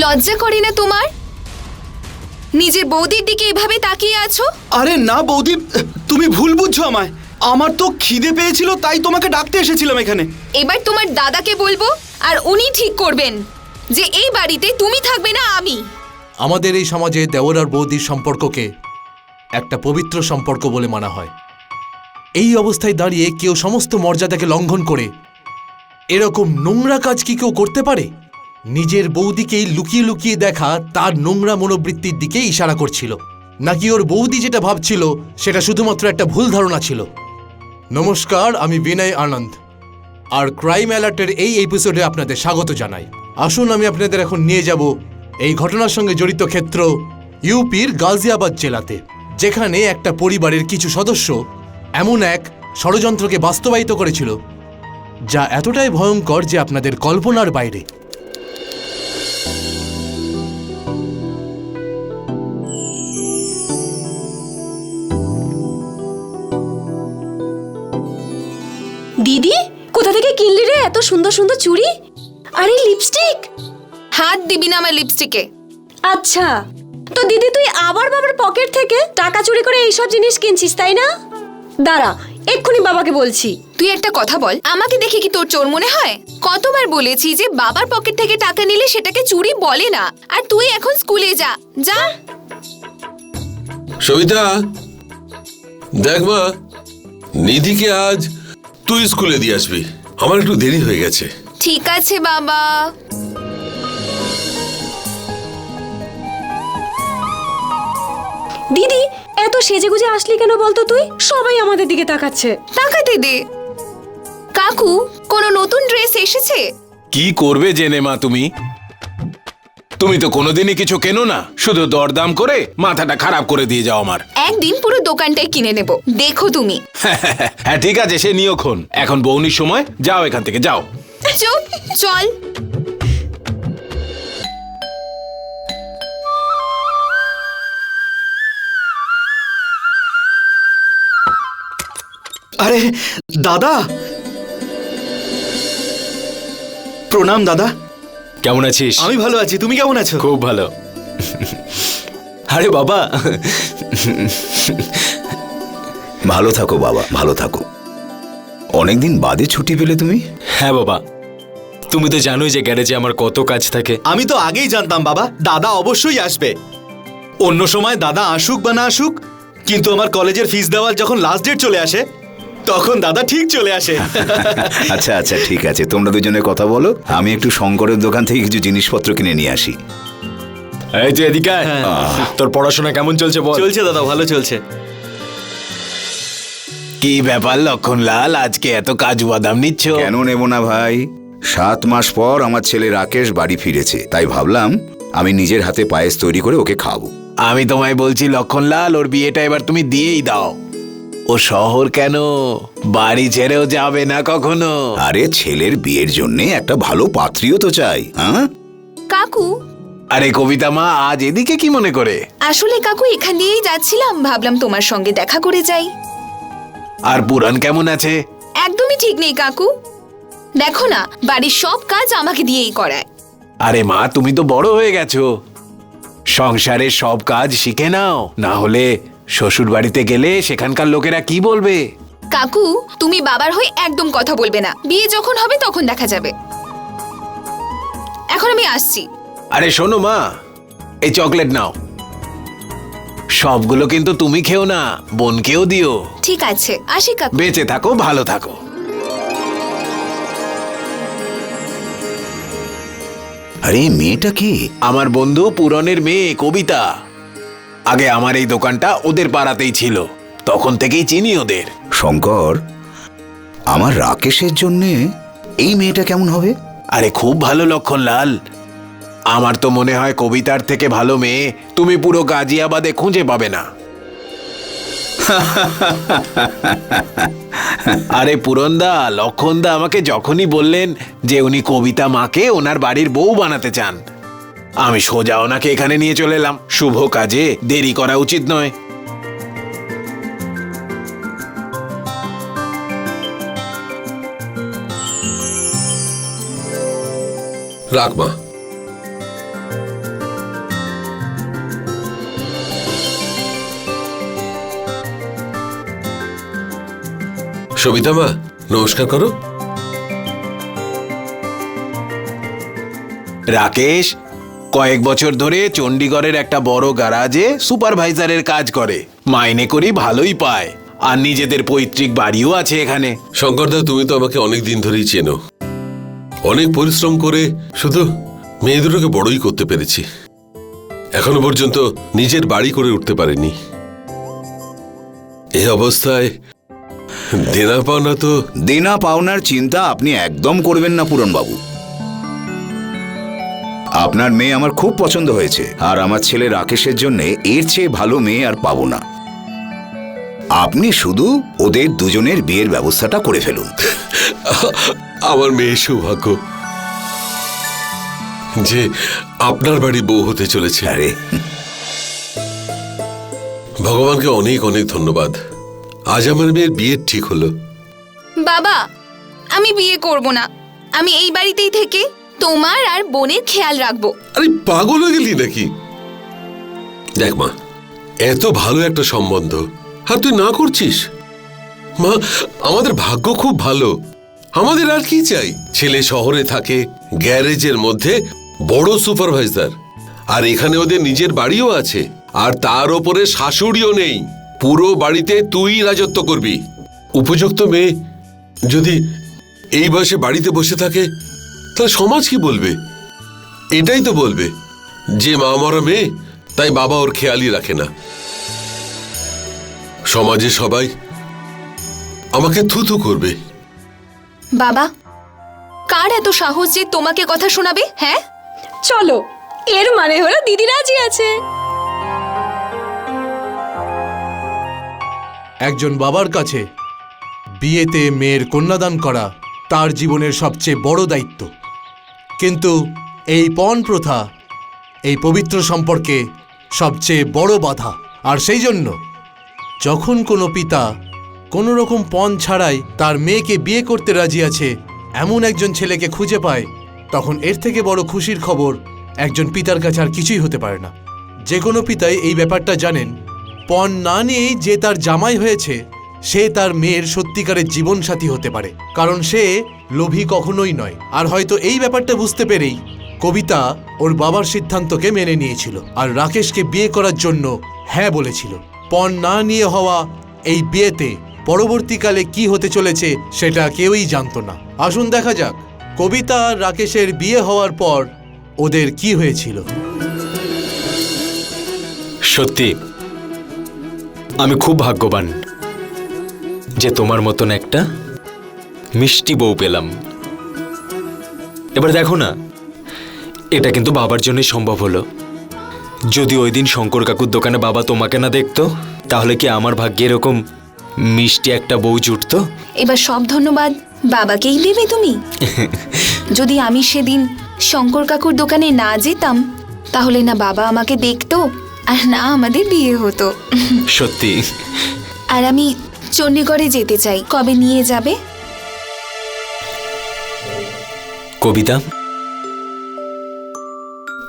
লজ্জা করে না তোমার? নিজের বৌদির দিকে এভাবে তাকিয়ে আছো? আরে না বৌদি, তুমি ভুল বুঝছো আমায়। আমার তো খিদে পেয়েছিল, তাই তোমাকে ডাকতে এসেছিলাম এখানে। এবার তোমার দাদাকে বলবো, আর উনি ঠিক করবেন যে এই বাড়িতে তুমি থাকবে না, আমি। আমাদের এই সমাজে দেওর আর বৌদির সম্পর্ককে একটা পবিত্র সম্পর্ক বলে মানা হয়। এই অবস্থায় দাঁড়িয়ে কেউ সমস্ত মর্যাদাকে লঙ্ঘন করে এরকম নোংরা কাজ কি কেউ করতে পারে? নিজের বৌদিকেই লুকিয়ে লুকিয়ে দেখা তার নোংরা মনোবৃত্তির দিকে ইশারা করছিল, নাকি ওর বৌদি যেটা ভাবছিল সেটা শুধুমাত্র একটা ভুল ধারণা ছিল? নমস্কার, আমি বিনয় আনন্দ, আর ক্রাইম অ্যালার্টের এই এপিসোডে আপনাদের স্বাগত জানাই। আসুন আমি আপনাদের এখন নিয়ে যাব এই ঘটনার সঙ্গে জড়িত ক্ষেত্র ইউপির গাজিয়াবাদ জেলাতে, যেখানে একটা পরিবারের কিছু সদস্য এমন এক ষড়যন্ত্রকে বাস্তবায়িত করেছিল যা এতটাই ভয়ঙ্কর যে আপনাদের কল্পনার বাইরে। দিদি, কোথা থেকে কিনলি রে এত সুন্দর সুন্দর চুড়ি? আর এই লিপস্টিক? হাত দিবি না আমার লিপস্টিকে। আচ্ছা, তো দিদি তুই আবার বাবার পকেট থেকে টাকা চুরি করে এইসব জিনিস কিনছিস, তাই না? দাঁড়া, এক্ষুনি বাবাকে বলছি। তুই একটা কথা বল, আমাকে দেখে কি তোর চোর মনে হয়? কতবার বলেছি যে বাবার পকেট থেকে টাকা নিলে সেটাকে চুরি বলে না। আর তুই এখন স্কুলে যা যা। সবিতা, দেখ মা, নিধিকে আজ তুই স্কুলে দিয়ে আসবি। আমার একটু দেরি হয়ে গেছে। ঠিক আছে বাবা। দিদি, এত সেজেগুজে আসলি কেন বলতো তুই? সবাই আমাদের দিকে তাকাচ্ছে। তাকাতে দে। কাকু, কোনো নতুন ড্রেস এসেছে? কি করবে জেনে মা তুমি? তুমি তো কোনোদিনই কিছু কেনো না, শুধু দরদাম করে মাথাটা খারাপ করে দিয়ে যাও আমার। একদিন পুরো দোকানটাই কিনে নেব, দেখো তুমি। হ্যাঁ ঠিক আছে, সে নিয়ক্ষণ। এখন বৌনির সময়, যাও এখান থেকে যাও। চুপ, চল। আরে দাদা, প্রণাম দাদা। কেমন আছিস? আমি ভালো আছি, তুমি কেমন আছো? খুব ভালো। আরে বাবা, ভালো থাকো বাবা, ভালো থাকো। অনেকদিন বাদে ছুটি পেলে তুমি? হ্যাঁ বাবা, তুমি তো জানোই যে গ্যারেজে আমার কত কাজ থাকে। আমি তো আগেই জানতাম বাবা, দাদা অবশ্যই আসবে। অন্য সময় দাদা আসুক বা না আসুক, কিন্তু আমার কলেজের ফিস দেওয়ার যখন লাস্ট ডেট চলে আসে, তখন দাদা ঠিক চলে আসে। আচ্ছা আচ্ছা, ঠিক আছে, তোমরা দুজনে কথা বলো, আমি একটু শঙ্করের দোকান থেকে কিছু জিনিসপত্র কিনে নিয়ে আসি। এই তুই এদিকে আয়। তোর পড়াশোনা কেমন চলছে বল? চলছে দাদা, ভালো চলছে। কি ব্যাপার লক্ষণলাল, আজকে এত কাজু বাদাম নিচ্ছ? কেন নেব না ভাই, 7 মাস পর আমার ছেলে রাকেশ বাড়ি ফিরেছে, তাই ভাবলাম আমি নিজের হাতে পায়েস তৈরি করে ওকে খাওয়াবো। আমি তোমায় বলছি লক্ষণলাল, ওর বিয়েটা এবার তুমি দিয়েই দাও। ও শহর কেন, বাড়ি ছেড়েও যাবে না কখনো। আরে ছেলের বিয়ের জন্য একটা ভালো পাত্রীও তো চাই। হ্যাঁ কাকু, আরে কবিতা মা, আজ এদিকে কি মনে করে? আসলে কাকু এখান দিয়েই যাচ্ছিলাম, ভাবলাম তোমার সঙ্গে দেখা করে যাই। আর পুরাণ কেমন আছে? একদমই ঠিক নেই কাকু। দেখো না, বাড়ির সব কাজ আমাকে দিয়েই করায়। আরে মা, তুমি তো বড় হয়ে গেছো, সংসারের সব কাজ শিখে নাও, না হলে শ্বশুর বাড়িতে গেলে সেখানকার লোকেরা কি বলবে? কাকু, তুমি বাবার হয়ে একদম কথা বলবে না, বিয়ে যখন হবে তখন দেখা যাবে। এখন আমি আসছি। আরে শোনো মা, এই চকলেট নাও, সবগুলো কিন্তু তুমি খেও না, বোনকেও দিও। ঠিক আছে, আসি কাকু। বেঁচে থাকো, ভালো থাকো। আরে মেয়েটা কি? আমার বন্ধু পুরনের মেয়ে কবিতা। আগে আমার এই দোকানটা ওদের পাড়াতেই ছিল, তখন থেকেই চিনি ওদের। শঙ্কর, আমার রাকেশের জন্যে এই মেয়েটা কেমন হবে? আরে খুব ভালো লক্ষণলাল, আমার তো মনে হয় কবিতার থেকে ভালো মেয়ে তুমি পুরো গাজিয়াবাদে খুঁজে পাবে না। আরে পুরনদা, লক্ষণদা আমাকে যখনই বললেন যে উনি কবিতা মাকে ওনার বাড়ির বউ বানাতে চান, আমি সোজা ওনাকে এখানে নিয়ে চলে এলাম। শুভ কাজে দেরি করা উচিত নয়। রাখ মা। সবিতা মা, নমস্কার করো। রাকেশ কয়েক বছর ধরে চণ্ডীগড়ের একটা বড় গ্যারাজে সুপারভাইজারের কাজ করে, মাইনে করি ভালোই পায়, আর নিজেদের পৈতৃক বাড়িও আছে এখানে। শঙ্করদা, তুমি তো আমাকে অনেক দিন ধরেই চেনো। অনেক পরিশ্রম করে শুধু মেয়ে দুটোকে বড়ই করতে পেরেছি। এখনো পর্যন্ত নিজের বাড়ি করে উঠতে পারিনি। এই অবস্থায় দেনা পাওনা তো। দেনা পাওনার চিন্তা আপনি একদম করবেন না পূরণবাবু। আপনার মেয়ে আমার খুব পছন্দ হয়েছে, আর আমার ছেলে রাকেশের জন্য এর চেয়ে ভালো মেয়ে আর পাবো না। আপনি শুধু ওদের দুজনের বিয়ের ব্যবস্থাটা করে ফেলুন। আমার মেয়ের সৌভাগ্য যে আপনার বাড়ি বউ হতে চলেছে। আরে ভগবানকে অনেক অনেক ধন্যবাদ, আজ আমার মেয়ের বিয়ে ঠিক হলো। বাবা, আমি বিয়ে করব না। আমি এই বাড়িতেই থেকে তোমার আর বোনের খেয়াল রাখবো। আরে পাগল হয়ে গেলি নাকি? দেখ মা, এত ভালো একটা সম্বন্ধ আর তুই না করছিস? মা, আমাদের ভাগ্য খুব ভালো। আমাদের আর কি চাই? ছেলে শহরে থাকে, গ্যারেজের মধ্যে বড় সুপারভাইজার, আর এখানে ওদের নিজের বাড়িও আছে, আর তার ওপরে শাশুড়িও নেই। পুরো বাড়িতে তুই রাজত্ব করবি। উপযুক্ত মেয়ে যদি এই বয়সে বাড়িতে বসে থাকে, তাহলে সমাজ কি বলবে? এটাই তো বলবে যে মা মরা মেয়ে, তাই বাবা ওর খেয়ালই রাখে না। সমাজে সবাই আমাকে থুথু করবে। বাবা, কার এত সাহস যে তোমাকে কথা শোনাবে? হ্যাঁ, চলো, এর মানে হলো দিদি রাজি আছে। একজন বাবার কাছে বিয়েতে মেয়ের কন্যাদান করা তার জীবনের সবচেয়ে বড় দায়িত্ব। কিন্তু এই পণ প্রথা এই পবিত্র সম্পর্কে সবচেয়ে বড় বাধা। আর সেই জন্য যখন কোনো পিতা কোনো রকম পণ ছাড়াই তার মেয়েকে বিয়ে করতে রাজি আছে এমন একজন ছেলেকে খুঁজে পায়, তখন এর থেকে বড় খুশির খবর একজন পিতার কাছে আর কিছুই হতে পারে না। যে কোনো পিতাই এই ব্যাপারটা জানেন, পণ না নিয়েই যে তার জামাই হয়েছে সে তার মেয়ের সত্যিকারের জীবনসাথী হতে পারে, কারণ সে লোভী কখনোই নয়। আর হয়তো এই ব্যাপারটা বুঝতে পেরেই কবিতা ওর বাবার সিদ্ধান্তকে মেনে নিয়েছিল আর রাকেশকে বিয়ে করার জন্য হ্যাঁ বলেছিল। পণ না নিয়ে হওয়া এই বিয়েতে পরবর্তীকালে কি হতে চলেছে সেটা কেউই জানতো না। আসুন দেখা যাক কবিতা আর রাকেশের বিয়ে হওয়ার পর ওদের কি হয়েছিল। সত্যি আমি খুব ভাগ্যবান যে তোমার মতন একটা মিষ্টি বউ পেলাম। এবার দেখো না, এটা কিন্তু বাবার জন্যই সম্ভব হলো। যদি ওই দিন শঙ্কর কাকুর দোকানে বাবা তোমাকে না দেখতো, তাহলে কি আমার ভাগ্যে এরকম মিষ্টি একটা বউ জুটতো? এবার সব ধন্যবাদ বাবাকেই দেবে তুমি। যদি আমি সেদিন শঙ্কর কাকুর দোকানে না যেতাম, তাহলে না বাবা আমাকে দেখতো আর না আমাদের বিয়ে হতো। সত্যি। আর আমি চণ্ডীগড়ে যেতে চাই, কবে নিয়ে যাবে? কবিতা,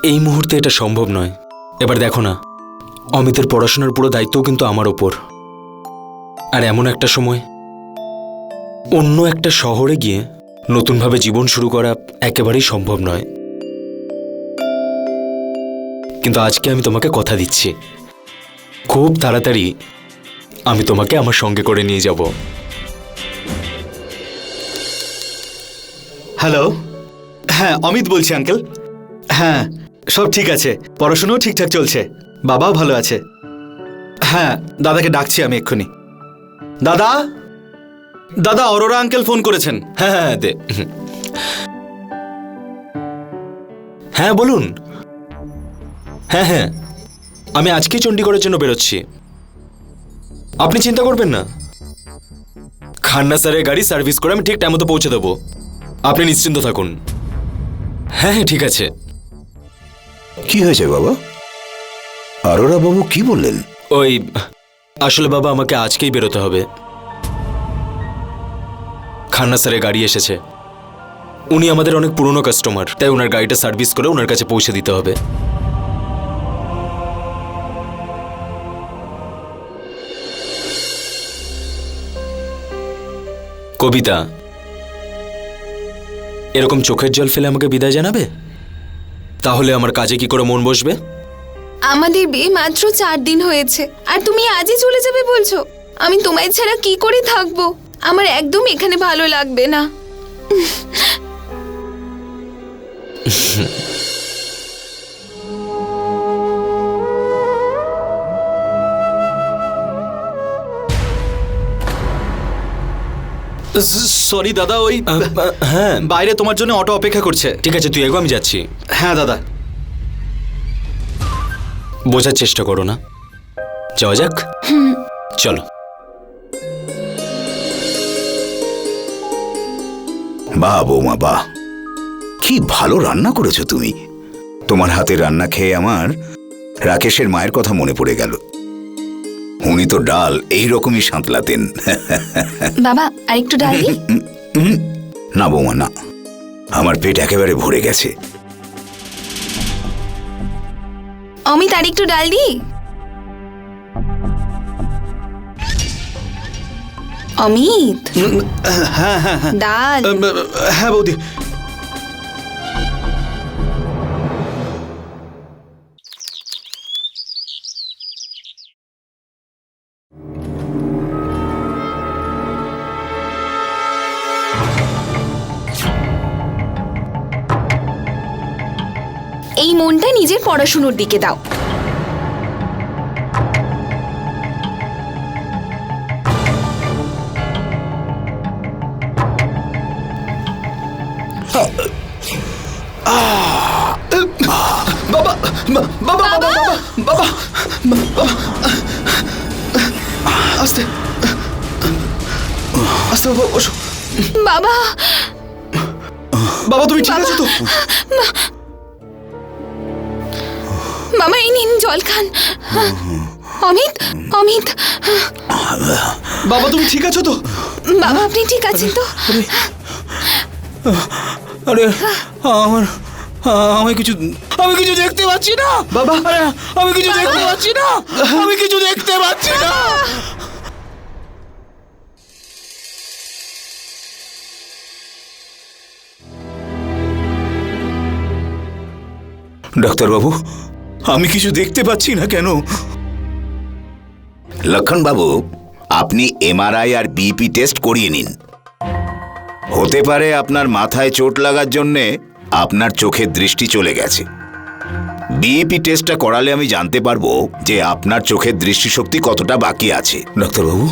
এই মুহূর্তে এটা সম্ভব নয়। এবার দেখো না, অমিতের পড়াশোনার পুরো দায়িত্বও কিন্তু আমার ওপর। আর এমন একটা সময় অন্য একটা শহরে গিয়ে নতুনভাবে জীবন শুরু করা একেবারেই সম্ভব নয়। কিন্তু আজকে আমি তোমাকে কথা দিচ্ছি, খুব তাড়াতাড়ি আমি তোমাকে আমার সঙ্গে করে নিয়ে যাব। হ্যালো, হ্যাঁ অমিত বলছি আঙ্কেল। হ্যাঁ, সব ঠিক আছে, পড়াশোনাও ঠিকঠাক চলছে, বাবাও ভালো আছে। হ্যাঁ, দাদাকে ডাকছি আমি এক্ষুনি। দাদা, দাদা অরোরা আঙ্কেল ফোন করেছেন। হ্যাঁ হ্যাঁ দে। হ্যাঁ বলুন। হ্যাঁ হ্যাঁ, আমি আজকেই চণ্ডীগড়ের জন্য বেরোচ্ছি, আপনি চিন্তা করবেন না। খান্না স্যারের গাড়ি সার্ভিস করে আমি ঠিক টাইম মতো পৌঁছে দেবো, আপনি নিশ্চিন্ত থাকুন। হ্যাঁ হ্যাঁ ঠিক আছে। কি হয়েছে বাবা? অরোরা বাবু কি বললেন? ওই আসলে বাবা আমাকে আজকেই বেরোতে হবে। খান্না স্যারের গাড়ি এসেছে, উনি আমাদের অনেক পুরনো কাস্টমার, তাই ওনার গাড়িটা সার্ভিস করে ওনার কাছে পৌঁছে দিতে হবে। কবিতা, এরকম চোখের জল ফেলে আমাকে বিদায় জানাবে? তাহলে আমার কাজে কি করে মন বসবে? আমাদের বিয়ে মাত্র 4 দিন হয়েছে আর তুমি আজই চলে যাবে বলছো? আমি তোমায় ছাড়া কি করে থাকবো? আমার একদম এখানে ভালো লাগবে না। সরি দাদা, ওই হ্যাঁ, বাইরে তোমার জন্য অটো অপেক্ষা করছে। ঠিক আছে, তুই এগো, আমি যাচ্ছি। হ্যাঁ দাদা। বোঝার চেষ্টা করো না, যাওয়া যাক। চলো। বাহ বৌমা বাহ, কি ভালো রান্না করেছো তুমি। তোমার হাতে রান্না খেয়ে আমার রাকেশের মায়ের কথা মনে পড়ে গেল। উনি তো ডাল এইরকমই সাঁতলাতেন। বাবা আরেকটু ডাল দিই? না বৌমা না, আমার পেট একেবারে ভরে গেছে। অমিত আরেকটু ডাল দিই? অমিত, হ্যাঁ হ্যাঁ হ্যাঁ ডাল। হ্যাঁ বৌদি। এই মনটা নিজের পড়াশুনোর দিকে দাও। বাবা বাবা বাবা বাবা বাবা, আস্তে আস্তে বাবা, ওঠো। বাবা, বাবা তুমি ঠিক আছো তো? মামা এই নিন জল খান। অমিত, অমিত, বাবা তুমি ঠিক আছো তো? বাবা আপনি ঠিক আছেন তো? আরে আমি কিছু দেখতে পাচ্ছি না বাবা আমি কিছু দেখতে পাচ্ছি না, আমি কিছু দেখতে পাচ্ছি না। ডাক্তারবাবু, আমি কিছু দেখতে পাচ্ছি না কেন? লক্ষণ বাবু, আপনি এমআরআই আর বিপি টেস্ট করিয়ে নিন। হতে পারে আপনার মাথায় চোট লাগার জন্যে আপনার চোখের দৃষ্টি চলে গেছে। বিপি টেস্টটা করালে আমি জানতে পারবো যে আপনার চোখের দৃষ্টিশক্তি কতটা বাকি আছে। ডাক্তারবাবু,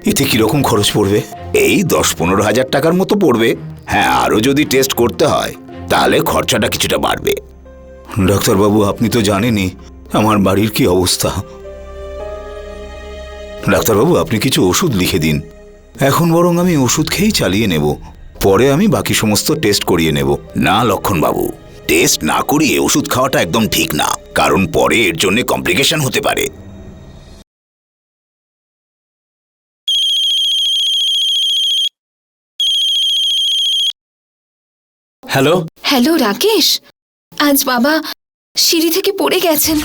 এতে কিরকম খরচ পড়বে? এই 10-15 হাজার টাকার মতো পড়বে। হ্যাঁ, আরও যদি টেস্ট করতে হয় তাহলে খরচাটা কিছুটা বাড়বে। ডাক্তারবাবু, আপনি তো জানেনই আমার বাড়ির কি অবস্থা। ডাক্তারবাবু, আপনি কিছু ওষুধ লিখে দিন। এখন বরং আমি ওষুধ খেয়েই চালিয়ে নেব, পরে আমি বাকি সমস্ত টেস্ট করিয়ে নেব। না লক্ষণবাবু, টেস্ট না করিয়ে ওষুধ খাওয়াটা একদম ঠিক না, কারণ পরে এর জন্য কমপ্লিকেশন হতে পারে। হ্যালো। হ্যালো রাকেশ, আজ বাবা সিঁড়ি থেকে পড়ে গেছেন।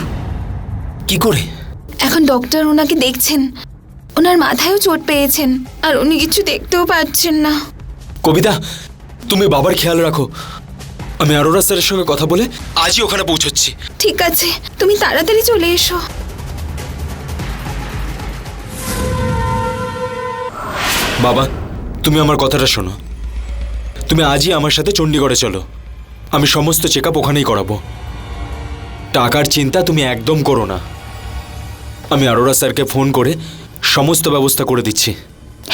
কি করে? এখন ডক্টর ওনাকে দেখছেন। ওনার মাথায়ও চোট পেয়েছেন আর উনি কিছু দেখতেও পাচ্ছেন না। কবিতা, তুমি বাবার খেয়াল রাখো। আমি অরোরা স্যারের সঙ্গে কথা বলে আজই ওখানে পৌঁছচ্ছি। ঠিক আছে, তুমি তাড়াতাড়ি চলে এসো। বাবা, তুমি আমার কথাটা শোনো। তুমি আজই আমার সাথে চণ্ডীগড়ে চলো। আমি সমস্ত চেক আপ ওখানেই করাবো। টাকার চিন্তা তুমি একদম করো না। আমি অরোরা স্যারকে ফোন করে সমস্ত ব্যবস্থা করে দিচ্ছি।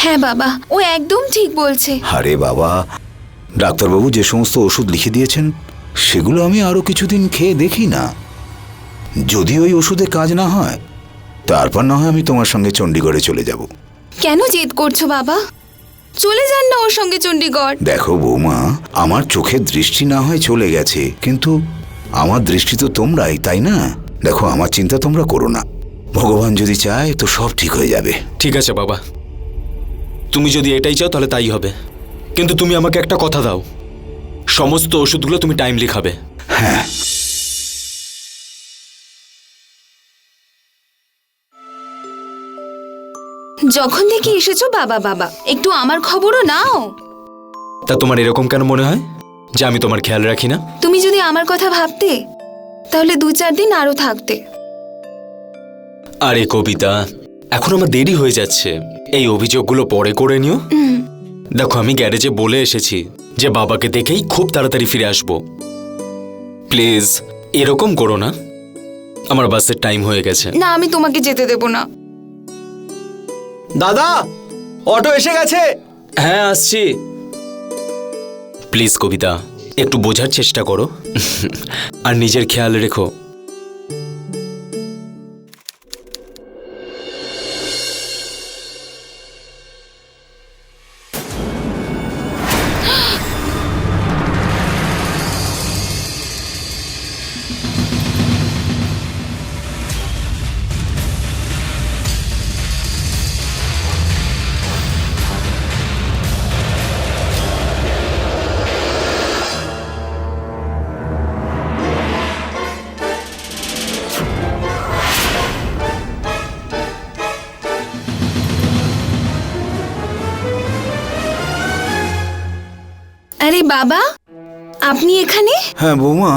হ্যাঁ বাবা, ও একদম ঠিক বলছে। আরে বাবা, ডাক্তারবাবু যে সমস্ত ওষুধ লিখে দিয়েছেন সেগুলো আমি আরও কিছুদিন খেয়ে দেখি না। যদি ওই ওষুধে কাজ না হয় তারপর না হয় আমি তোমার সঙ্গে চণ্ডীগড়ে চলে যাব। কেন জেদ করছো বাবা? চলে যান না ওর সঙ্গে চণ্ডীগড়। দেখো বৌমা, আমার চোখের দৃষ্টি না হয় চলে গেছে, কিন্তু আমার দৃষ্টি তো তোমরাই, তাই না? দেখো, আমার চিন্তা তোমরা করো না। ভগবান যদি চায় তো সব ঠিক হয়ে যাবে। ঠিক আছে বাবা, তুমি যদি এটাই চাও তাহলে তাই হবে। কিন্তু তুমি আমাকে একটা কথা দাও, সমস্ত ওষুধগুলো তুমি টাইমলি খাবে। হ্যাঁ। যখন থেকে এসেছো বাবা বাবা, একটু আমার খবরও নাও। তা তোমার এরকম কেন মনে হয় যে আমি তোমার খেয়াল রাখি না? তুমি যদি আমার কথা ভাবতে তাহলে 2-4 দিন আরো থাকতে। আরে কবিতা, এখন আমার দেরি হয়ে যাচ্ছে, এই অভিযোগগুলো পরে করে নিও। দেখো, আমি গ্যারেজে বলে এসেছি যে বাবাকে দেখেই খুব তাড়াতাড়ি ফিরে আসবো। প্লিজ এরকম করো না, আমার বাসের টাইম হয়ে গেছে। না, আমি তোমাকে যেতে দেব না। দাদা, অটো এসে গেছে। হ্যাঁ, আসছি। প্লিজ কবিতা, একটু বোঝার চেষ্টা করো আর নিজের খেয়াল রেখো। আরে বাবা, আপনি এখানে? হ্যাঁ বৌমা,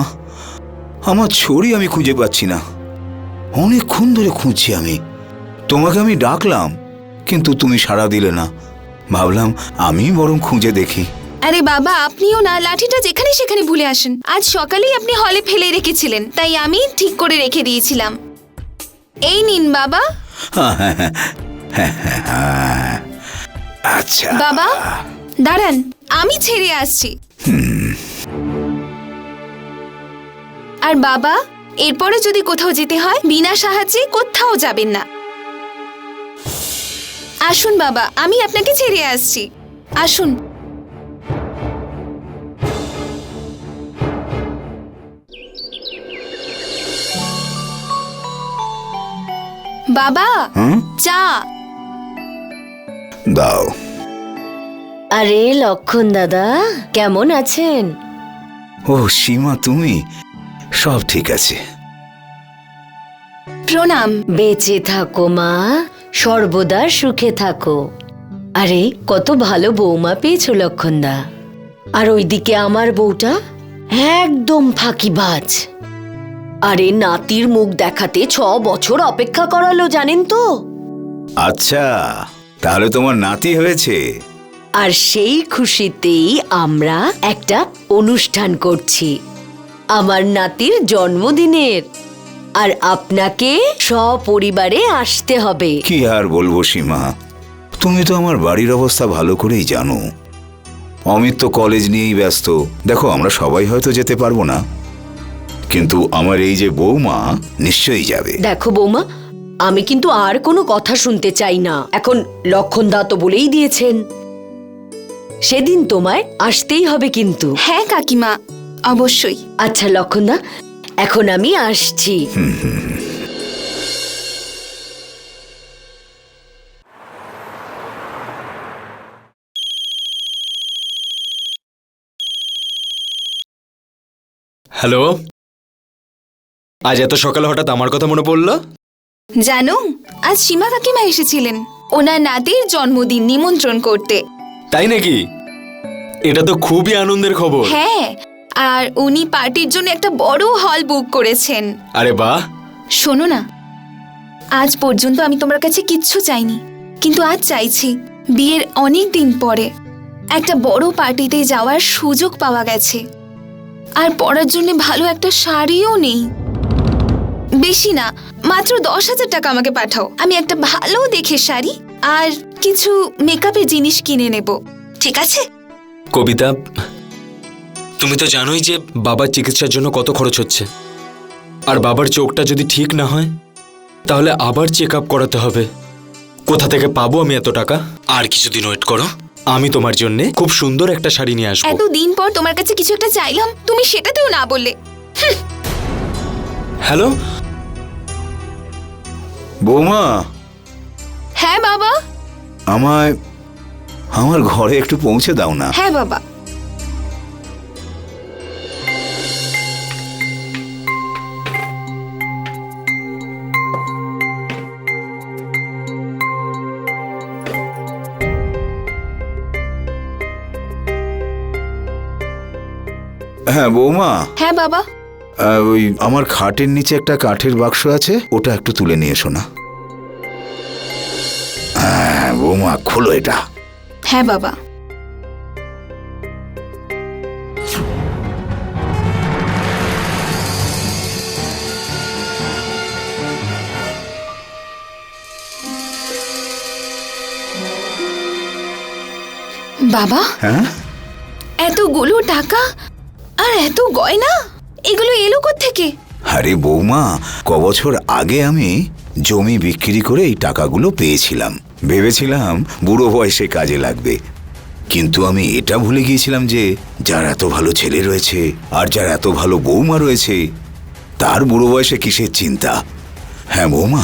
আমার ছড়ি আমি খুঁজে পাচ্ছি না, অনেকক্ষণ ধরে খুঁজছি আমি। তোমাকে আমি ডাকলাম কিন্তু তুমি সাড়া দিলে না, ভাবলাম আমি বরং খুঁজে দেখি। আরে বাবা, আপনিও না লাঠিটা যেখানে সেখানে ভুলে আসেন। আজ সকালেই আপনি হলে ফেলে রেখেছিলেন, তাই আমি ঠিক করে রেখে দিয়েছিলাম। এই নিন বাবা। আচ্ছা বাবা দাঁড়ান, আমি ছেড়ে আসছি। আর বাবা, এরপরে যদি কোথাও যেতে হয় বিনা সাহায্যে কোথাও যাবেন না। আসুন বাবা, আমি আপনাকে ছেড়ে আসছি, আসুন। বাবা, চা দাও। আরে লক্ষণ দাদা, কেমন আছেন? ও সীমা, তুমি? সব ঠিক আছে। প্রণাম। বেঁচে থাকো মা, সর্বদা সুখে থাকো। আরে কত ভালো বৌমা পেয়েছো লক্ষণদা। আর ওইদিকে আমার বউটা একদম ফাঁকিবাজ। আরে নাতির মুখ দেখাতে 6 বছর অপেক্ষা করালো, জানেন তো? আচ্ছা, তাহলে তোমার নাতি হয়েছে? আর সেই খুশিতেই আমরা একটা অনুষ্ঠান করছি আমার নাতির জন্মদিনের। আর আপনাকে সপরিবারে আসতে হবে। কি আর বলবো সীমা, তুমি তো আমার বাড়ির অবস্থা ভালো করেই জানো। অমিত তো কলেজ নিয়েই ব্যস্ত। দেখো, আমরা সবাই হয়তো যেতে পারবো না, কিন্তু আমার এই যে বৌমা নিশ্চয়ই যাবে। দেখো বৌমা, আমি কিন্তু আর কোনো কথা শুনতে চাই না। এখন লক্ষণদা তো বলেই দিয়েছেন, সেদিন তোমায় আসতেই হবে কিন্তু। হ্যাঁ কাকিমা, অবশ্যই। আচ্ছা লক্ষণদা, এখন আমি আসছি। হ্যালো, আজ এত সকালে হঠাৎ আমার কথা মনে পড়লো? জানো, আজ সীমা কাকিমা এসেছিলেন ওনার নাতির জন্মদিন নিমন্ত্রণ করতে। তাই নাকি? এটা তো খুবই আনন্দের খবর। হ্যাঁ, আর উনি পার্টির জন্য একটা বড় হল বুক করেছেন। আরে বাহ। শোনো না, আজ পর্যন্ত আমি তোমার কাছে কিচ্ছু চাইনি, কিন্তু আজ চাইছি। বিয়ের অনেক দিন পরে একটা বড় পার্টিতে যাওয়ার সুযোগ পাওয়া গেছে। আর পরার জন্য ভালো একটা শাড়িও নেই। বেশি না, মাত্র 10,000 টাকা আমাকে পাঠাও। আমি একটা ভালো দেখে শাড়ি আর কিছু মেকআপের জিনিস কিনে নেব, ঠিক আছে? কবিতা, তুমি তো জানোই যে বাবার চিকিৎসার জন্য কত খরচ হচ্ছে। আর বাবার চোখটা যদি ঠিক না হয় তাহলে আবার চেক আপ করাতে হবে। কোথা থেকে পাবো আমি এত টাকা? আর কিছুদিন ওয়েট করো, আমি তোমার জন্য খুব সুন্দর একটা শাড়ি নিয়ে আসবো। এতদিন পর তোমার কাছে কিছু একটা চাইলাম, তুমি সেটাতেও না বললে। হ্যালো বৌমা। হ্যাঁ বাবা। আমায় আমার ঘরে একটু পৌঁছে দাও না। হ্যাঁ বাবা। হ্যাঁ বৌমা, হ্যাঁ বাবা। ওই আমার খাটের নিচে একটা কাঠের বাক্স আছে, ওটা একটু তুলে নিয়ে এসো না। হ্যাঁ বৌমা, খোলো এটা। হ্যাঁ বাবা। বাবা, হ্যাঁ, এতগুলো টাকা আর এত গয়না, এগুলো এলো কোত্থেকে? আরে বৌমা, কবছর আগে আমি জমি বিক্রি করে এই টাকাগুলো পেয়েছিলাম। ভেবেছিলাম বুড়ো বয়সে কাজে লাগবে, কিন্তু আমি এটা ভুলে গিয়েছিলাম যে যার এত ভালো ছেলে রয়েছে আর যার এত ভালো বৌমা রয়েছে, তার বুড়ো বয়সে কিসের চিন্তা। হ্যাঁ বৌমা,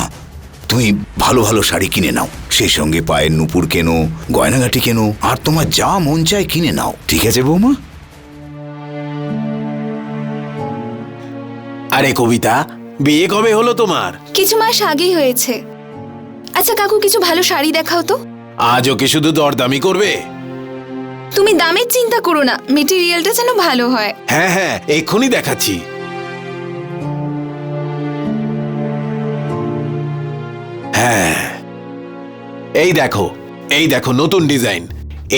তুমি ভালো ভালো শাড়ি কিনে নাও, সেই সঙ্গে পায়ের নুপুর কেনো, গয়নাগাটি কেনো, আর তোমার যা মন চায় কিনে নাও, ঠিক আছে বৌমা? আরে কবিতা, বিয়ে কবে হলো তোমার? কিছু মাস আগেই হয়েছে। আচ্ছা কাকু, কিছু ভালো শাড়ি দেখাও তো। আজও কি শুধু দরদামি করবে? তুমি দামের চিন্তা করো না, মেটেরিয়ালটা যেন ভালো হয়। হ্যাঁ হ্যাঁ, এক্ষুনি দেখাচ্ছি। হ্যাঁ, এই দেখো, এই দেখো নতুন ডিজাইন।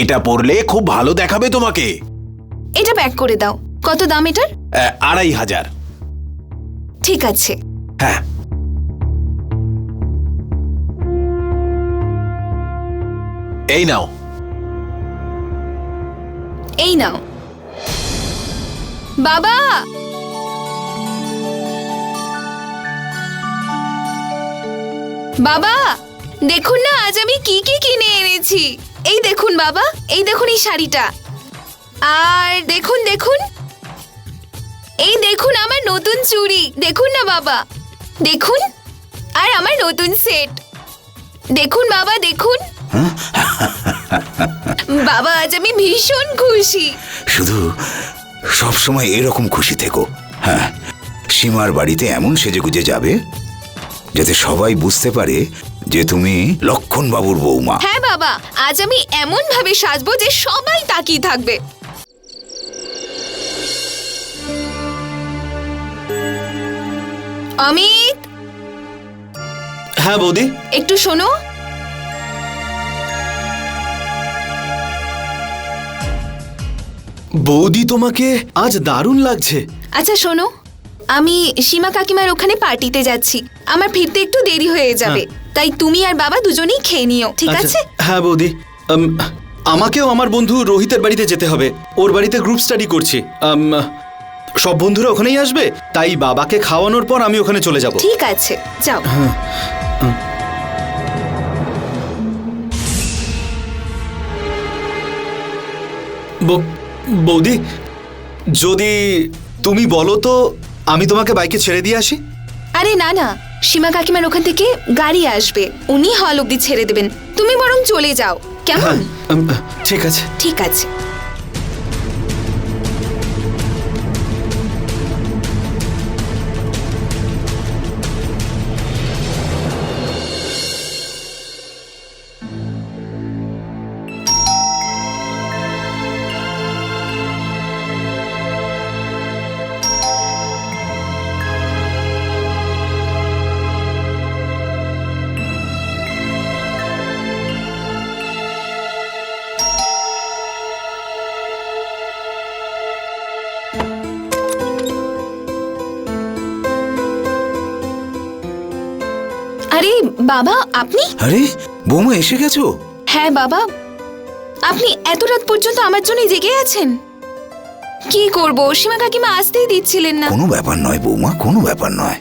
এটা পরলে খুব ভালো দেখাবে তোমাকে। এটা প্যাক করে দাও। কত দাম এটার? 2500। ঠিক আছে। হ্যাঁ, এই নাও। এই নাও। বাবা, বাবা দেখুন না আজ আমি কি কি কিনে এনেছি। এই দেখুন বাবা, এই দেখুন এই শাড়িটা, আর দেখুন দেখুন, এই দেখুন আমার নতুন চুড়ি, দেখুন না বাবা, দেখুন, আর আমার নতুন সেট দেখুন বাবা, দেখুন। বাবা আজ আমি ভীষণ খুশি। শুধু সব সময় এরকম খুশি থেকো। হ্যাঁ, সীমার বাড়িতে এমন সেজেগুজে যাবে যাতে সবাই বুঝতে পারে যে তুমি লক্ষণ বাবুর বৌমা। হ্যাঁ বাবা, আজ আমি এমন ভাবে সাজবো যে সবাই তাকিয়ে থাকবে। অমিত, হ্যাঁ বৌদি। একটু শোনো। বৌদি, তোমাকে আজ দারুণ লাগছে। আচ্ছা শোনো, আমি সীমা কাকিমার ওখানে পার্টিতে যাচ্ছি, আমার ফিরতে একটু দেরি হয়ে যাবে, তাই তুমি আর বাবা দুজনেই খেয়ে নিও, ঠিক আচ্ছা, আছে? হ্যাঁ বৌদি। আমাকেও আমার বন্ধু রোহিতের বাড়িতে যেতে হবে, ওর বাড়িতে গ্রুপ স্টাডি করছি। সব বন্ধুরা ওখানেই আসবে, তাই বাবাকে খাওয়ানোর পর আমি ওখানে চলে যাব। ঠিক আছে, যাও। বৌদি, যদি তুমি বলো তো আমি তোমাকে বাইকে ছেড়ে দিয়ে আসি। আরে না না, সীমা কাকিমার ওখান থেকে গাড়ি আসবে, উনি হল অব্দি ছেড়ে দেবেন, তুমি বরং চলে যাও, কেমন? ঠিক আছে। ঠিক আছে। আরে বাবা, আপনি? আরে বৌমা, এসে গেছো? হ্যাঁ বাবা, আপনি এত রাত পর্যন্ত আমার জন্য জেগে আছেন? কি করব, সীমা কাকিমা আসতেই দিচ্ছিলেন না। কোনো ব্যাপার নয় বৌমা, কোনো ব্যাপার নয়।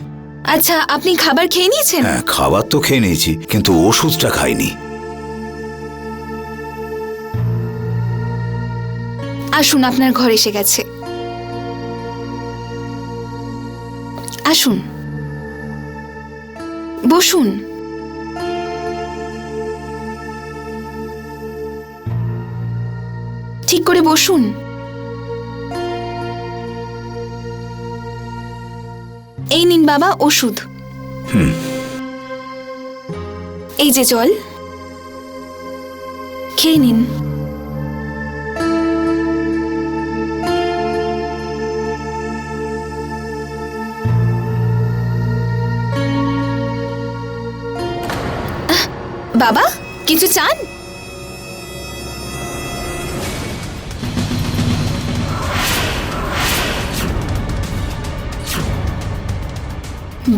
আচ্ছা, আপনি খাবার খেয়ে নিয়েছেন? হ্যাঁ, খাবার তো খেয়ে নিয়েছি, কিন্তু ওষুধটা খাইনি। আসুন, আপনার ঘর এসে গেছে, আসুন বসুন। ঠিক করে বসুন। এই নিন বাবা ওষুধ, এই যে জল, খেয়ে নিন। বাবা কিছু চান?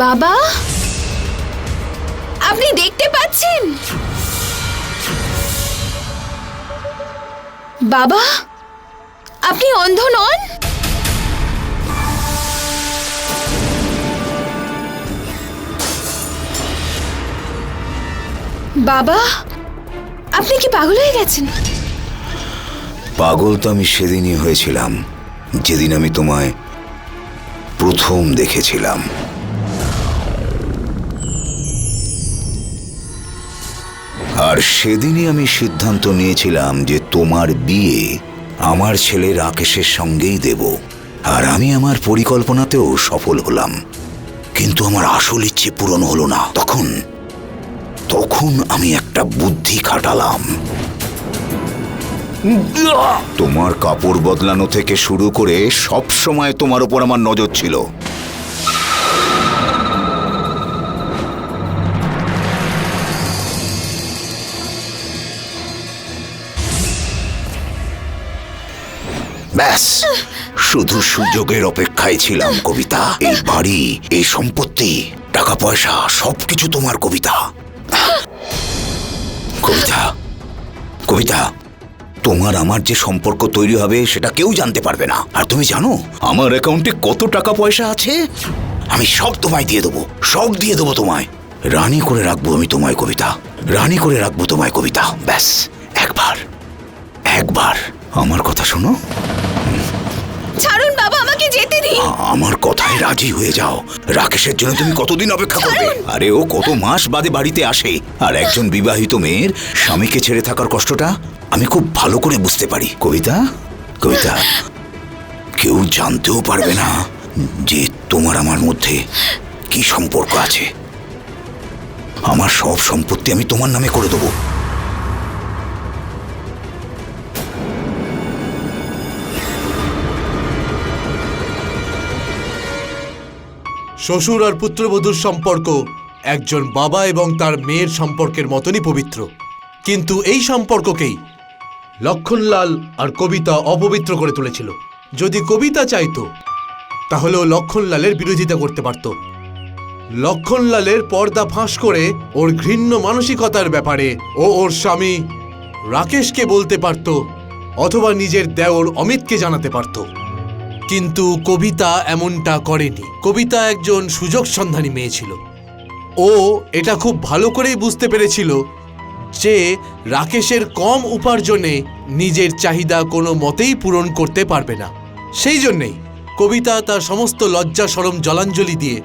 বাবা, আপনি দেখতে পাচ্ছেন? বাবা, আপনি অন্ধ নন? বাবা, আপনি কি পাগল হয়ে গেছেন? পাগল তো আমি সেদিনই হয়েছিলাম, যেদিন আমি তোমায় প্রথম দেখেছিলাম। আর সেদিনই আমি সিদ্ধান্ত নিয়েছিলাম যে তোমার বিয়ে আমার ছেলে রাকেশের সঙ্গেই দেব। আর আমি আমার পরিকল্পনাতেও সফল হলাম, কিন্তু আমার আসল ইচ্ছে পূরণ হলো না। তখন আমি একটা বুদ্ধি খাটালাম। তোমার কাপড় বদলানো থেকে শুরু করে সব সময় তোমার উপর আমার নজর ছিল। ব্যাস, শুধু সুযোগের অপেক্ষায় ছিলাম কবিতা। এই বাড়ি, এই সম্পত্তি, টাকা পয়সা সবকিছু তোমার কবিতা। কবিতা, কবিতা, তোমার আমার যে সম্পর্ক তৈরি হবে সেটা কেউ জানতে পারবে না। আর তুমি জানো আমার অ্যাকাউন্টে কত টাকা পয়সা আছে? আমি সব তোমায় দিয়ে দেবো, সব দিয়ে দেবো তোমায়। রানী করে রাখবো আমি তোমায় কবিতা, রানী করে রাখবো তোমায় কবিতা। ব্যাস একবার, একবার আমার কথা শোনো। ছাড়ুন বাবা, আমাকে যেতে দিন। আমার কথায় রাজি হয়ে যাও। রাকেশের জন্য তুমি কতদিন অপেক্ষা করবে? আরে ও কত মাস বাদে বাড়িতে আসে। আর একজন বিবাহিত মেয়ের স্বামীকে ছেড়ে থাকার কষ্টটা আমি খুব ভালো করে বুঝতে পারি। কবিতা, কবিতা, কেউ জানতেও পারবে না যে তোমার আমার মধ্যে কি সম্পর্ক আছে। আমার সব সম্পত্তি আমি তোমার নামে করে দেবো। শ্বশুর আর পুত্রবধূর সম্পর্ক একজন বাবা এবং তার মেয়ের সম্পর্কের মতনই পবিত্র, কিন্তু এই সম্পর্ককেই লক্ষণলাল আর কবিতা অপবিত্র করে তুলেছিল। যদি কবিতা চাইতো তাহলে ও লক্ষণলালের বিরোধিতা করতে পারত। লক্ষণলালের পর্দা ফাঁস করে ওর ঘৃণ্য মানসিকতার ব্যাপারে ও ওর স্বামী রাকেশকে বলতে পারত, অথবা নিজের দেওর অমিতকে জানাতে পারত। কিন্তু কবিতা এমনটা করেনি। কবিতা একজন সুযোগ সন্ধানী মেয়ে ছিল। ও এটা খুব ভালো করেই বুঝতে পেরেছিল যে রাকেশের কম উপার্জনে নিজের চাহিদা কোনো মতেই পূরণ করতে পারবে না। সেই জন্যেই কবিতা তার সমস্ত লজ্জা শরম জলাঞ্জলি দিয়ে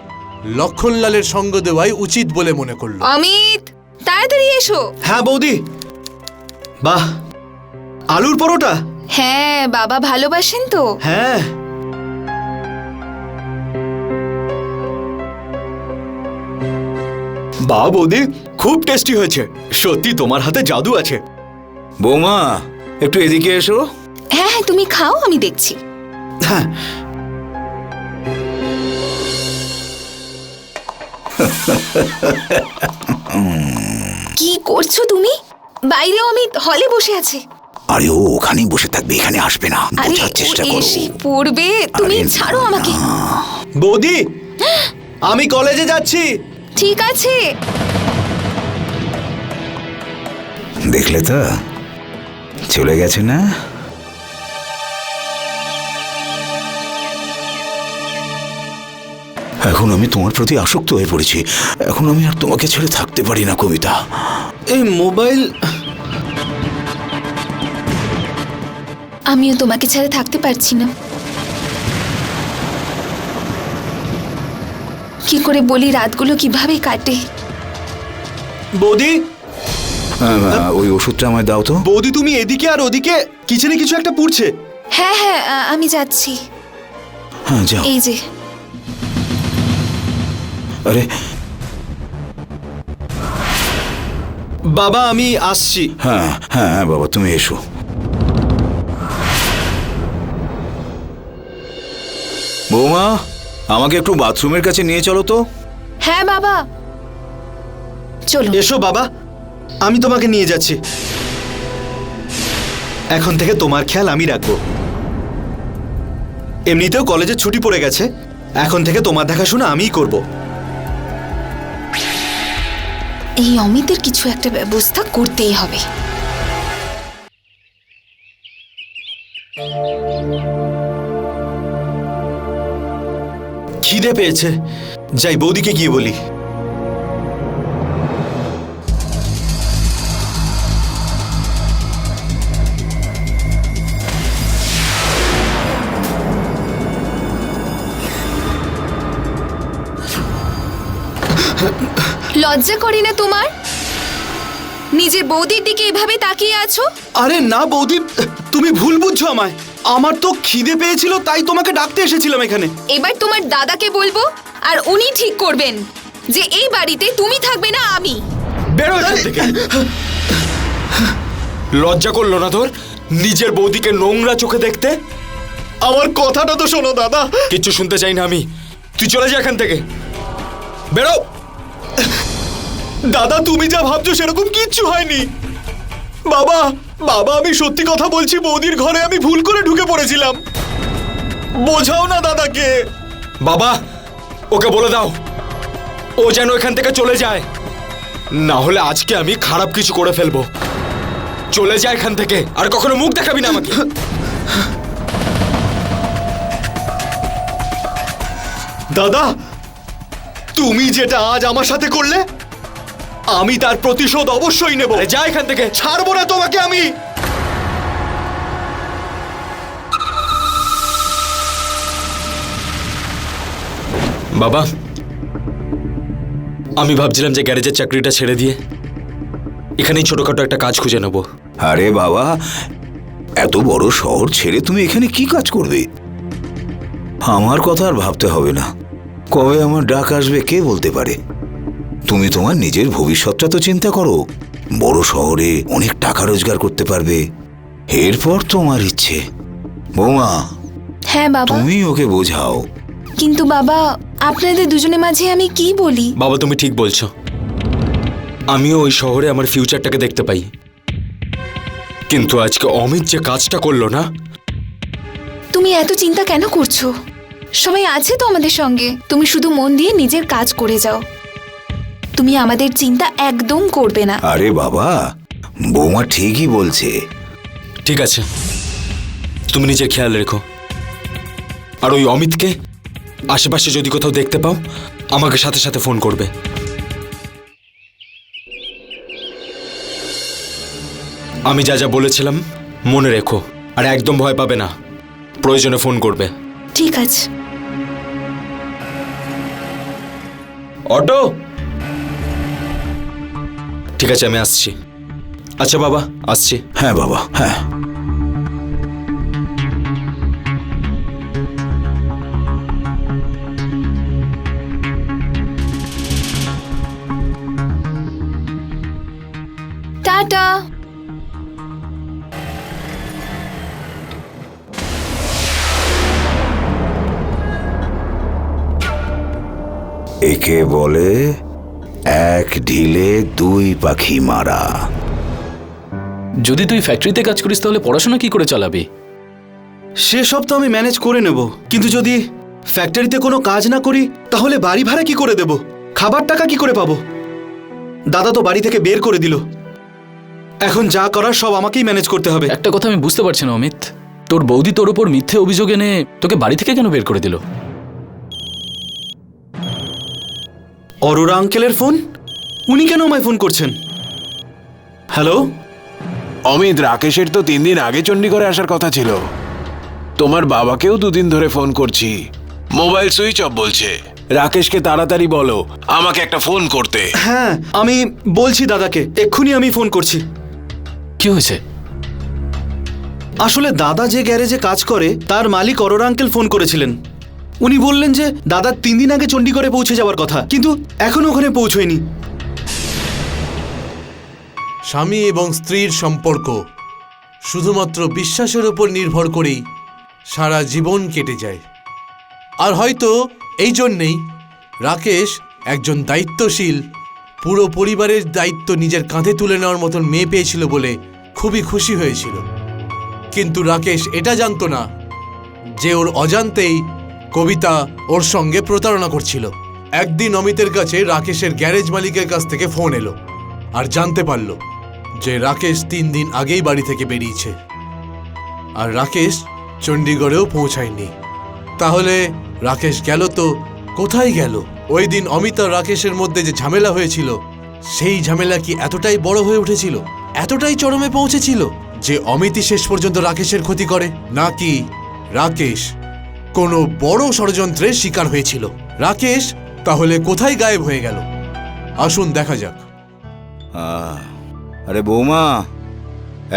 লক্ষণলালের সঙ্গ দেওয়াই উচিত বলে মনে করল। অমিত, তাড়াতাড়ি এসো। হ্যাঁ বৌদি। বাহ, আলুর পরোটা। হ্যাঁ, বাবা ভালোবাসেন তো। হ্যাঁ, বাহ বৌদি, খুব টেস্টি হয়েছে। সত্যি তোমার হাতে জাদু আছে। বৌমা, একটু এদিকে এসো। হ্যাঁ হ্যাঁ, তুমি খাও, আমি দেখছি। হ্যাঁ, কি করছো তুমি? বাইরে অমিত হলে বসে আছে। আরে ও ওখানেই বসে থাকবে, এখানে আসবে না। আরে বোঝার চেষ্টা ও করো। এসে পড়বে, তুমি আরে ছাড়ো আমাকে। বৌদি, আমি কলেজে যাচ্ছি। ঠিক আছে। দেখলে তো, চলে গেছে না? এখন আমি তোমার প্রতি আসক্ত হয়ে পড়েছি। এখন আমি আর তোমাকে ছেড়ে থাকতে পারি না কবিতা। এই মোবাইল। আমিও তোমাকে ছেড়ে থাকতে পারছি না। কি করে বলি রাতগুলো কিভাবে কাটে। বৌদি, ওই ওষুধটা আমায় দাও তো। বৌদি তুমি এদিকে আর ওদিকে কিচেনে কিছু একটা পুড়ছে। হ্যাঁ হ্যাঁ, আমি যাচ্ছি। হ্যাঁ যাও। এই যে। আরে বাবা, আমি আসছি। হ্যাঁ হ্যাঁ হ্যাঁ বাবা, তুমি এসো। বৌমা, আমাকে একটু বাথরুমের কাছে নিয়ে চলো তো। হ্যাঁ বাবা, চলো। এসো বাবা। আমি তোমাকে নিয়ে যাচ্ছি। এখন থেকে তোমার খেয়াল আমি রাখবো। এমনিতেও কলেজে ছুটি পড়ে গেছে, এখন থেকে তোমার দেখাশোনা আমিই করব। এই অমিতের কিছু একটা ব্যবস্থা করতেই হবে। খিদে পেয়েছে, যাই বৌদিকে গিয়ে বলি। লজ্জা করে না তোমার? নিজের বৌদির দিকে এভাবে তাকিয়ে আছো? আরে না বৌদি, তুমি ভুল বুঝছো আমায়। আমার তো খিদে পেয়েছিল, তাই তোমাকে ডাকতে এসেছিলাম এখানে। এবার তোমার দাদাকে বলবো, আর উনি ঠিক করবেন যে এই বাড়িতে তুমি থাকবে না, আমি। বেরো এখান থেকে। লজ্জা করলো না তোর নিজের বৌদিকে নোংরা চোখে দেখতে? আমার কথাটা তো শোনো দাদা। কিচ্ছু শুনতে চাই না আমি, তুই চলে যা এখান থেকে, বেরো। দাদা তুমি যা ভাবছো সেরকম কিচ্ছু হয়নি। বাবা বাবা আমি সত্যি কথা বলছি, বৌদির ঘরে আমি ভুল করে ঢুকে পড়েছিলাম। বোঝাও না দাদাকে। বাবা ওকে বলে দাও ও যেন এখান থেকে চলে যায়, না হলে আজকে আমি খারাপ কিছু করে ফেলবো। চলে যায় এখান থেকে, আর কখনো মুখ দেখাবি না আমাকে। দাদা তুমি যেটা আজ আমার সাথে করলে, আমি তার প্রতিশোধ অবশ্যই নেব। আরে যা এখান থেকে। ছাড়বো না তোমাকে আমি। বাবা আমি ভাবছিলাম যে গ্যারেজের চাকরিটা ছেড়ে দিয়ে এখানেই ছোটখাটো একটা কাজ খুঁজে নেব। আরে বাবা, এত বড় শহর ছেড়ে তুমি এখানে কি কাজ করবে? আমার কথা আর ভাবতে হবে না। কবে আমার ডাক আসবে কে বলতে পারে। তুমি তোমার নিজের ভবিষ্যৎটা তো চিন্তা করো। বড় শহরে অনেক টাকা রোজগার করতে পারবে, এরপর তোমার ইচ্ছে। বৌমা হ্যাঁ বাবা। তুমি ওকে বোঝাও। কিন্তু বাবা, আপনাদের দুজনের মাঝে আমি কি বলি? বাবা তুমি ঠিক বলছো, আমিও ওই শহরে আমার ফিউচারটাকে দেখতে পাই, কিন্তু আজকে অমিত যে কাজটা করলো না। তুমি এত চিন্তা কেন করছো? সবাই আছে তো আমাদের সঙ্গে। তুমি শুধু মন দিয়ে নিজের কাজ করে যাও। তুমি আমাদের চিন্তা একদম করবে না। আরে বাবা, বৌমা ঠিকই বলছে। ঠিক আছে, তুমি নিজের খেয়াল রেখো। আর ওই অমিতকে আশেপাশে যদি কোথাও দেখতে পাও আমাকে সাথে সাথে ফোন করবে। আমি যা যা বলেছিলাম মনে রেখো, আর একদম ভয় পাবে না, প্রয়োজনে ফোন করবে। ঠিক আছে। অটো, ঠিক আছে আমি আসছি। আচ্ছা বাবা আসছি। হ্যাঁ বাবা, হ্যাঁ। টাটা। একে বলে এক ঢিলে দুই পাখি মারা। যদি তুই ফ্যাক্টরিতে কাজ করিস তাহলে পড়াশোনা কি করে চালাবি? সেসব তো আমি ম্যানেজ করে নেব, কিন্তু যদি ফ্যাক্টরিতে কোনো কাজ না করি তাহলে বাড়ি ভাড়া কি করে দেব? খাবার টাকা কি করে পাবো? দাদা তো বাড়ি থেকে বের করে দিল। এখন যা করার সব আমাকেই ম্যানেজ করতে হবে। একটা কথা আমি বুঝতে পারছি না অমিত, তোর বৌদি তোর ওপর মিথ্যে অভিযোগ এনে তোকে বাড়ি থেকে কেন বের করে দিল? অরোরা আঙ্কেলের ফোন? উনি কেন আমায় ফোন করছেন? হ্যালো অমিত, রাকেশের তো 3 দিন আগে চণ্ডীগড়ে আসার কথা ছিল। তোমার বাবাকেও 2 দিন ধরে ফোন করছি, মোবাইল সুইচ অফ বলছে। রাকেশকে তাড়াতাড়ি বলো আমাকে একটা ফোন করতে। হ্যাঁ আমি বলছি দাদাকে, এক্ষুনি আমি ফোন করছি। কি হয়েছে? আসলে দাদা যে গ্যারেজে কাজ করে তার মালিক অরোরা আঙ্কেল ফোন করেছিলেন। উনি বললেন যে দাদা 3 দিন আগে চণ্ডীগড়ে পৌঁছে যাওয়ার কথা, কিন্তু এখনো ওখানে পৌঁছয়নি। স্বামী এবং স্ত্রীর সম্পর্ক শুধুমাত্র বিশ্বাসের উপর নির্ভর করেই সারা জীবন কেটে যায়। আর হয়তো এই জন্যেই রাকেশ একজন দায়িত্বশীল পুরো পরিবারের দায়িত্ব নিজের কাঁধে তুলে নেওয়ার মতন মেয়ে পেয়েছিল বলে খুবই খুশি হয়েছিল। কিন্তু রাকেশ এটা জানতো না যে ওর অজান্তেই কবিতা ওর সঙ্গে প্রতারণা করছিল। একদিন অমিতের কাছে রাকেশের গ্যারেজ মালিকের কাছ থেকে ফোন এলো আর জানতে পারল যে রাকেশ 3 দিন আগেই বাড়ি থেকে বেরিয়েছে আর রাকেশ চণ্ডীগড়েও পৌঁছায়নি। তাহলে রাকেশ গেল তো কোথায় গেল? ওই দিন অমিত আর রাকেশের মধ্যে যে ঝামেলা হয়েছিল সেই ঝামেলা কি এতটাই বড় হয়ে উঠেছিল, এতটাই চরমে পৌঁছেছিল যে অমিতই শেষ পর্যন্ত রাকেশের ক্ষতি করে, নাকি রাকেশ কোনো বড় ষড়যন্ত্রের শিকার হয়েছিল? রাকেশ তাহলে কোথায় গায়েব হয়ে গেল? আসুন দেখা যাক। আরে বৌমা,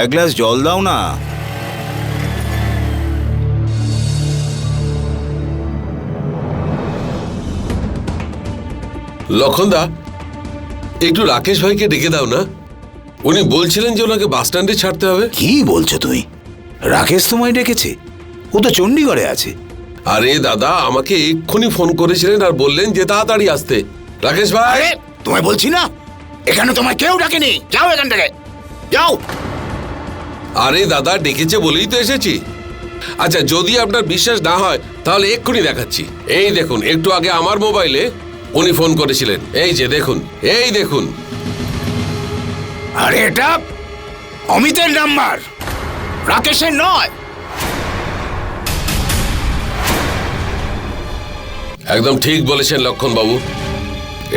এক গ্লাস জল দাও না। লক্ষণদা, একটু রাকেশ ভাইকে ডেকে দাও না। উনি বলছিলেন যে ওনাকে বাস স্ট্যান্ডে ছাড়তে হবে। কি বলছো তুমি? রাকেশ তোমায় ডেকেছে? ও তো চণ্ডীগড়ে আছে। আরে দাদা, আমাকে এক্ষুনি ফোন করেছিলেন আর বললেন যে তাড়াতাড়ি আসতে। রাকেশ ভাই, তোমায় বলছি না, এখানে তোমায় কেউ ডাকেনি, যাও এখান থেকে, যাও। আরে দাদা, ডেকেছে বলেই তো এসেছি। আচ্ছা, যদি আপনার বিশ্বাস না হয় তাহলে এক্ষুনি দেখাচ্ছি। এই দেখুন, একটু আগে আমার মোবাইলে উনি ফোন করেছিলেন। এই যে দেখুন, এই দেখুন। আরে এটা অমিতের নাম্বার, রাকেশের নয়। একদম ঠিক বলেছেন লক্ষণ বাবু,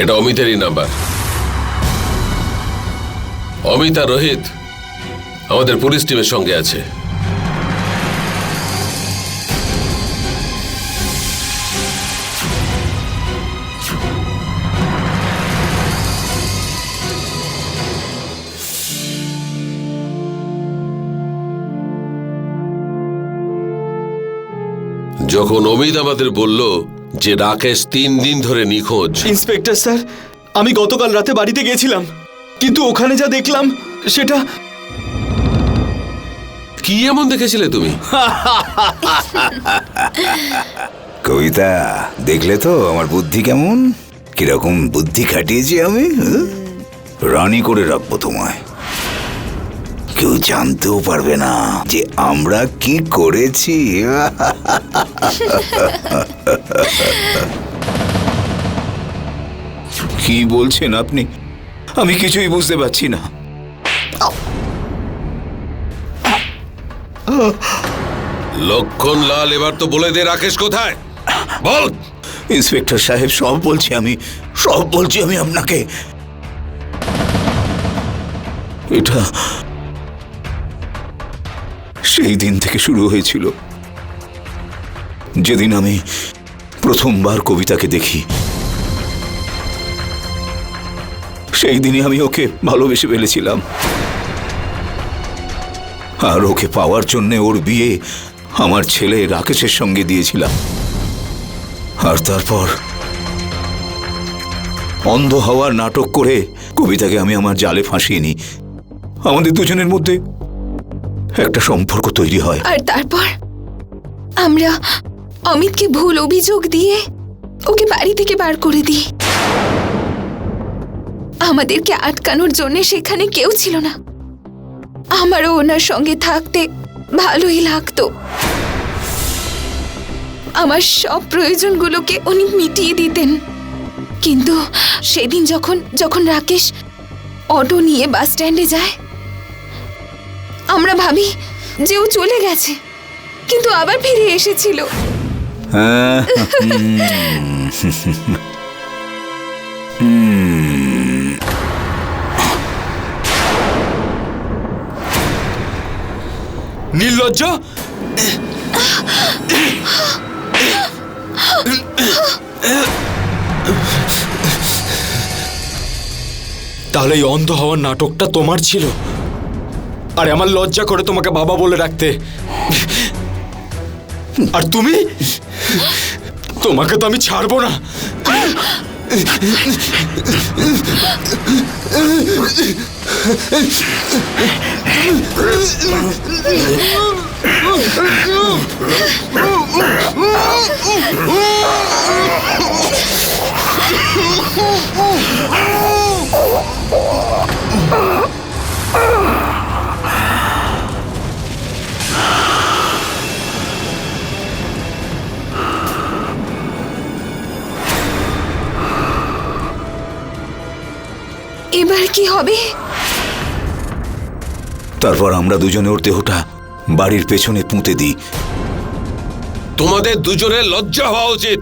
এটা অমিতেরই নাম্বার। অমিত আর রোহিত আমাদের পুলিশ টিমের সঙ্গে আছে। যখন অমিত আমাদের বলল যে রাকেশ 3 দিন ধরে নিখোঁজ। ইন্সপেক্টর স্যার, আমি গতকাল রাতে বাড়িতে গেছিলাম, কিন্তু ওখানে যা দেখলাম সেটা। কি এমন দেখেছিলে তুমি? কবিতা, দেখলে তো আমার বুদ্ধি কেমন, কিরকম বুদ্ধি খাটিয়েছি আমি। রানী করে রাখবো তোমায়, কেউ জানতেও পারবে না যে আমরা কি করেছি। কি বলছেন আপনি? আমি কিছুই বুঝতে পারছি না। লক্ষণলাল, এবার তো বলে দে রাকেশ কোথায়, বল। ইন্সপেক্টর সাহেব, সব বলছি আমি আপনাকে। এটা সেই দিন থেকে শুরু হয়েছিল যেদিন আমি প্রথমবার কবিতাকে দেখি। সেই দিনই আমি ওকে ভালোবেসে ফেলেছিলাম, আর ওকে পাওয়ার জন্য ওর বিয়ে আমার ছেলে রাকেশের সঙ্গে দিয়েছিলাম। আর তারপর অন্ধ হওয়ার নাটক করে কবিতাকে আমি আমার জালে ফাঁসিয়ে নিই। আমাদের দুজনের মধ্যে একটা সম্পর্ক তৈরি হয়। আর তারপর আমরা অমিতকে ভুল অভিযোগ দিয়ে ওকে বাড়ি থেকে বার করে দিই। আমাদেরকে আটকানোর জন্য সেখানে কেউ ছিল না। আমারও ওনার সঙ্গে থাকতে ভালোই লাগতো। আমার সব প্রয়োজনগুলোকে উনি মিটিয়ে দিতেন। কিন্তু সেদিন যখন রাকেশ অটো নিয়ে বাস স্ট্যান্ডে যায়, আমরা ভাবি যে ও চলে গেছে, কিন্তু আবার ফিরে এসেছিল। নির্লজ্জ! তাহলে এই অন্ধ হওয়ার নাটকটা তোমার ছিল? আরে আমার লজ্জা করে তোমাকে বাবা বলে রাখতে। আর তুমি, তোমাকে তো আমি ছাড়বো না। এবার কি হবে? তারপর আমরা দুজনে ওর দেহটা বাড়ির পেছনে পুঁতে দিই। তোমাদের দুজনের লজ্জা হওয়া উচিত।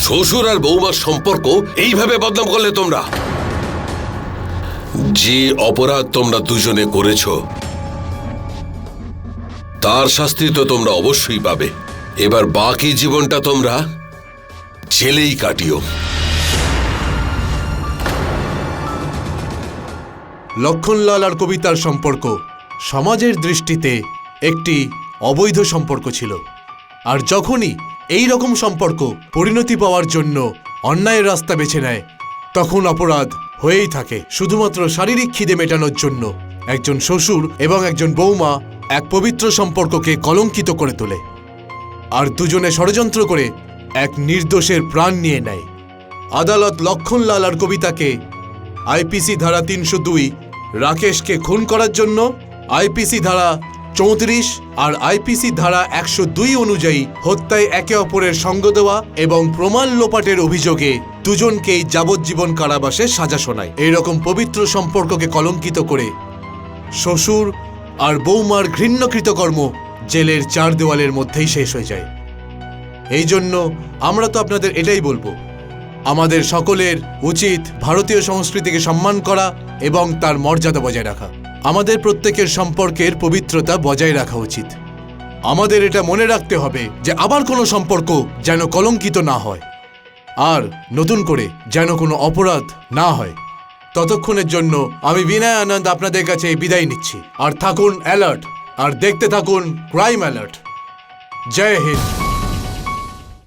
শ্বশুর আর বৌমার সম্পর্ক এইভাবে বদনাম করলে তোমরা। যে অপরাধ তোমরা দুজনে করেছ তার শাস্তি তো তোমরা অবশ্যই পাবে। এবার বাকি জীবনটা তোমরা জেলেই কাটিও। লক্ষণলাল আর কবিতার সম্পর্ক সমাজের দৃষ্টিতে একটি অবৈধ সম্পর্ক ছিল। আর যখনই এই রকম সম্পর্ক পরিণতি পাওয়ার জন্য অন্যায়ের রাস্তা বেছে নেয়, তখন অপরাধ হয়েই থাকে। শুধুমাত্র শারীরিক খিদে মেটানোর জন্য একজন শ্বশুর এবং একজন বৌমা এক পবিত্র সম্পর্ককে কলঙ্কিত করে তোলে, আর দুজনে ষড়যন্ত্র করে এক নির্দোষের প্রাণ নিয়ে নেয়। আদালত লক্ষণলাল আর কবিতাকে আইপিসি ধারা ৩০২ রাকেশকে খুন করার জন্য, আইপিসি ধারা ৩৪ আর আইপিসি ধারা ১০২ অনুযায়ী হত্যায় একে অপরের সঙ্গ দেওয়া এবং প্রমাণ লোপাটের অভিযোগে দুজনকেই যাবজ্জীবন কারাবাসে সাজা শোনায়। এইরকম পবিত্র সম্পর্ককে কলঙ্কিত করে শ্বশুর আর বৌমার ঘৃণ্যকৃত কর্ম জেলের ৪ দেওয়ালের মধ্যেই শেষ হয়ে যায়। এই জন্য আমরা তো আপনাদের এটাই বলবো, আমাদের সকলের উচিত ভারতীয় সংস্কৃতিকে সম্মান করা এবং তার মর্যাদা বজায় রাখা। আমাদের প্রত্যেকের সম্পর্কের পবিত্রতা বজায় রাখা উচিত। আমাদের এটা মনে রাখতে হবে যে আবার কোনো সম্পর্ক যেন কলঙ্কিত না হয়, আর নতুন করে যেন কোনো অপরাধ না হয়। ততক্ষণের জন্য আমি বিনয় আনন্দ আপনাদের কাছে বিদায় নিচ্ছি। আর থাকুন অ্যালার্ট, আর দেখতে থাকুন ক্রাইম অ্যালার্ট। জয় হিন্দ।